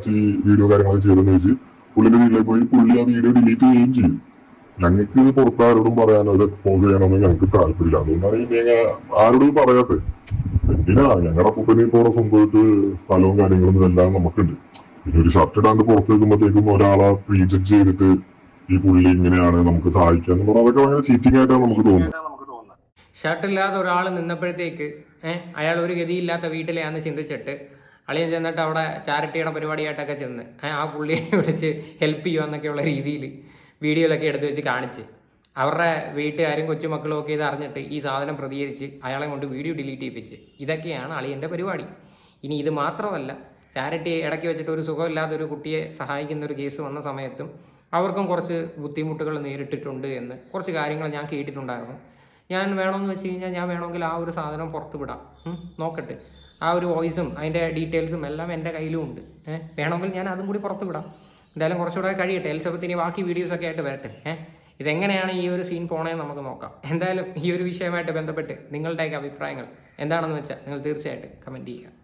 ഈ വീഡിയോ കാര്യങ്ങളൊക്കെ ചെയ്തെന്ന് വെച്ച് പുള്ളിന്റെ വീട്ടിലേക്ക് പോയി പുള്ളി ആ വീഡിയോ ഡിലീറ്റ് ചെയ്യുകയും ചെയ്യും. ഞങ്ങൾക്ക് ഇത് പുറത്ത് ആരോടും പറയാനോ ഇത് എക്സ്പോസ് ചെയ്യാനൊന്നും ഞങ്ങൾക്ക് താല്പര്യമില്ല. അതുകൊണ്ടാണ് ഞങ്ങൾ ആരോടും പറയാത്തത്. എന്തിനാ ഞങ്ങളുടെ കുപ്പനെ പോലെ സ്വന്തമായിട്ട് സ്ഥലവും കാര്യങ്ങളും ഇതെല്ലാം നമുക്കുണ്ട്. പിന്നെ ഒരു ഷർട്ട് ഇടാണ്ട് പുറത്ത് വെക്കുമ്പോഴത്തേക്കും ഒരാളെ പ്രീജഡ്ജ് ചെയ്തിട്ട് ഈ പുള്ളി ഇങ്ങനെയാണ് നമുക്ക് സഹായിക്കാന്ന് പറഞ്ഞാൽ അതൊക്കെ ഭയങ്കര ചീറ്റിംഗ് ആയിട്ടാണ് നമുക്ക് തോന്നുന്നത്. ഷർട്ടില്ലാത്ത ഒരാൾ നിന്നപ്പോഴത്തേക്ക് അയാൾ ഒരു ഗതിയില്ലാത്ത വീട്ടിലെയാന്ന് ചിന്തിച്ചിട്ട് അളിയൻ ചെന്നിട്ട് അവിടെ ചാരിറ്റിയുടെ പരിപാടിയായിട്ടൊക്കെ ചെന്ന് ആ പുള്ളിയെ വിളിച്ച് ഹെൽപ്പ് ചെയ്യുമെന്നൊക്കെയുള്ള രീതിയിൽ വീഡിയോയിലൊക്കെ എടുത്ത് വെച്ച് കാണിച്ച് അവരുടെ വീട്ടുകാരും കൊച്ചുമക്കളും ഒക്കെ ഇത് അറിഞ്ഞിട്ട് ഈ സാധനം പ്രതികരിച്ച് അയാളെ കൊണ്ട് വീഡിയോ ഡിലീറ്റ് ചെയ്യിപ്പിച്ച് ഇതൊക്കെയാണ് അളിയൻ്റെ പരിപാടി. ഇനി ഇത് മാത്രമല്ല, ചാരിറ്റി ഇടയ്ക്ക് വെച്ചിട്ട് ഒരു സുഖമില്ലാത്ത ഒരു കുട്ടിയെ സഹായിക്കുന്ന ഒരു കേസ് വന്ന സമയത്തും അവർക്കും കുറച്ച് ബുദ്ധിമുട്ടുകൾ നേരിട്ടിട്ടുണ്ട് എന്ന് കുറച്ച് കാര്യങ്ങൾ ഞാൻ കേട്ടിട്ടുണ്ടായിരുന്നു. ഞാൻ വേണമെന്ന് വെച്ച് കഴിഞ്ഞാൽ ഞാൻ വേണമെങ്കിൽ ആ ഒരു സാധനം പുറത്ത് വിടാം, നോക്കട്ടെ. ആ ഒരു വോയിസും അതിൻ്റെ ഡീറ്റെയിൽസും എല്ലാം എൻ്റെ കയ്യിലും ഉണ്ട്. വേണമെങ്കിൽ ഞാൻ അതും കൂടി പുറത്ത് വിടാം. എന്തായാലും കുറച്ചുകൂടെ കഴിയട്ടെ. എലിസബത്ത് ഇനി ബാക്കി വീഡിയോസൊക്കെ ആയിട്ട് വരട്ടെ. ഇതെങ്ങനെയാണ് ഈ ഒരു സീൻ പോണേന്ന് നമുക്ക് നോക്കാം. എന്തായാലും ഈ ഒരു വിഷയമായിട്ട് ബന്ധപ്പെട്ട് നിങ്ങളുടെയൊക്കെ അഭിപ്രായങ്ങൾ എന്താണെന്ന് വെച്ചാൽ നിങ്ങൾ തീർച്ചയായിട്ടും കമൻറ്റ് ചെയ്യുക.